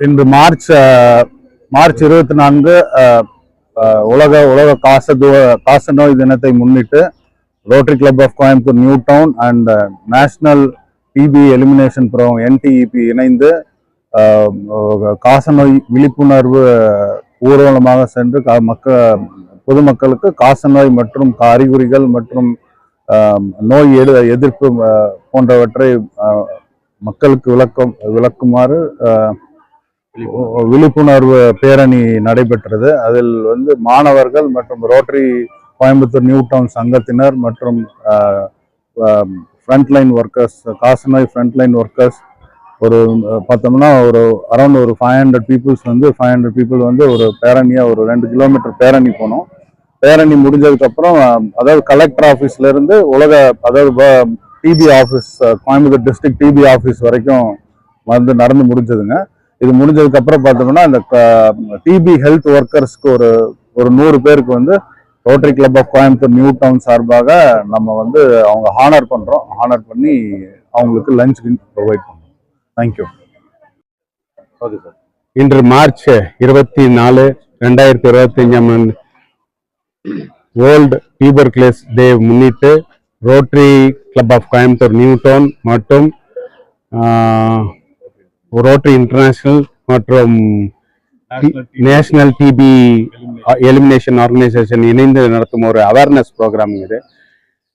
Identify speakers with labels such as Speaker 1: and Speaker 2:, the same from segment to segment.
Speaker 1: இன்று மார்ச் 24 உலக காசநோய் தினத்தை முன்னிட்டு Rotary Club of Coimbatore New Town and National TB Elimination Programme NTEP இணைந்து காசநோய் விழிப்புணர்வு ஊர்வலமாக சென்று பொதுமக்களுக்கு காசநோய் மற்றும் அறிகுறிகள் மற்றும் நோய் எதிர்ப்பு போன்றவற்றை மக்களுக்கு விளக்குமாறு விழிப்புணர்வு பேரணி நடைபெற்றது. அதில் மாணவர்கள் மற்றும் ரோட்டரி கோயம்புத்தூர் நியூ டவுன் சங்கத்தினர் மற்றும் ஃப்ரண்ட்லைன் ஒர்க்கர்ஸ், காசநோய் ஃப்ரண்ட்லைன் ஒர்க்கர்ஸ் பார்த்தோம்னா அரௌண்ட் 500 பீப்புள்ஸ் 500 பீப்புள் ஒரு பேரணியாக ஒரு 2 கிலோமீட்டர் பேரணி போனோம். பேரணி முடிஞ்சதுக்கப்புறம் அதாவது கலெக்டர் ஆஃபீஸ்ல இருந்து TB office, Coimbatore district TB office வரைக்கும் நடந்து முடிஞ்சதுங்க. இது முடிஞ்சதுக்கப்புறம் பார்த்தோம்னா இந்த டிபி ஹெல்த் ஒர்க்கர்ஸ்க்கு ஒரு 100 பேருக்கு Rotary Club of Coimbatore New Town சார்பாக நம்ம அவங்க ஹானர் பண்றோம். ஹானர் பண்ணி அவங்களுக்கு லஞ்ச் ப்ரொவைட் பண்றோம். தேங்க்யூ.
Speaker 2: Okay sir. இன்று மார்ச் 24, 2025 வேர்ல்டு டியூபர்குலோசிஸ் டே முன்னிட்டு Rotary Club of Coimbatore New Town மற்றும் ரோட்டரி இன்டர்நேஷனல் மற்றும் நேஷனல் டிபி எலிமினேஷன் ஆர்கனைசேஷன் இணைந்து நடத்தும் ஒரு அவேர்னஸ் ப்ரோக்ராம் இது.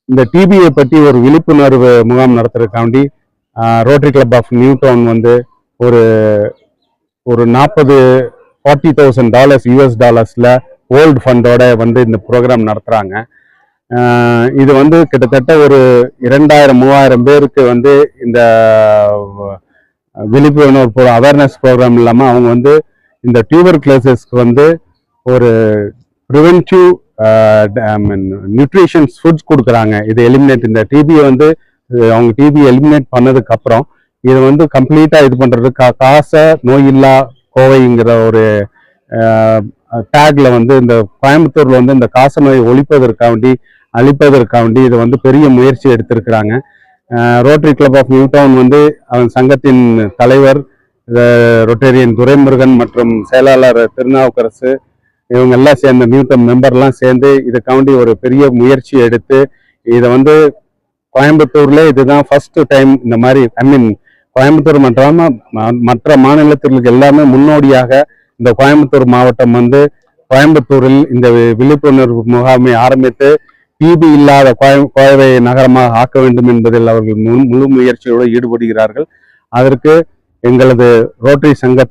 Speaker 2: இந்த டிபியை பற்றி ஒரு விழிப்புணர்வு முகாம் நடத்துறதுக்காண்டி Rotary Club of New Town ஒரு $40,000 US டாலர்ஸ்ல வேர்ல்டு ஃபண்டோட இந்த ப்ரோக்ராம் நடத்துறாங்க. இது கிட்டத்தட்ட ஒரு 2000-3000 பேருக்கு இந்த விழிப்புணர்வு அவேர்னஸ் ப்ரோக்ராம் இல்லாமல் அவங்க இந்த டியூபர்குலோசிஸ்க்கு ஒரு ப்ரிவென்டிவ் நியூட்ரிஷன்ஸ் ஃபுட்ஸ் கொடுக்குறாங்க. இது எலிமினேட் இந்த டிபியை அவங்க டிபி எலிமினேட் பண்ணதுக்கு அப்புறம் இது கம்ப்ளீட்டா இது பண்றது காச நோயில்லா கோவைங்கிற ஒரு டேக்ல இந்த கோயம்புத்தூர்ல இந்த காச நோயை அழிப்பதற்காண்டி இது பெரிய முயற்சி எடுத்திருக்கிறாங்க. Rotary Club of New Town அவன் சங்கத்தின் தலைவர் ரொட்டேரியன் துரைமுருகன் மற்றும் செயலாளர் திருநாவுக்கரசு இவங்க எல்லாம் சேர்ந்த நியூ டவுன் மெம்பர்லாம் சேர்ந்து இதுக்காண்டி ஒரு பெரிய முயற்சி எடுத்து இதை கோயம்புத்தூர்ல இதுதான் ஃபர்ஸ்ட் டைம் இந்த மாதிரி கோயம்புத்தூர் மற்ற மாநிலத்திற்கு எல்லாமே முன்னோடியாக இந்த கோயம்புத்தூர் மாவட்டம் கோயம்புத்தூரில் இந்த விழிப்புணர்வு முகாமை ஆரம்பித்து டிபி இல்லாத கோவை நகரமாக ஆக்க வேண்டும் என்பதில் அவர்கள் முழு முயற்சியோடு ஈடுபடுகிறார்கள். அதற்கு எங்களது ரோட்டரி சங்க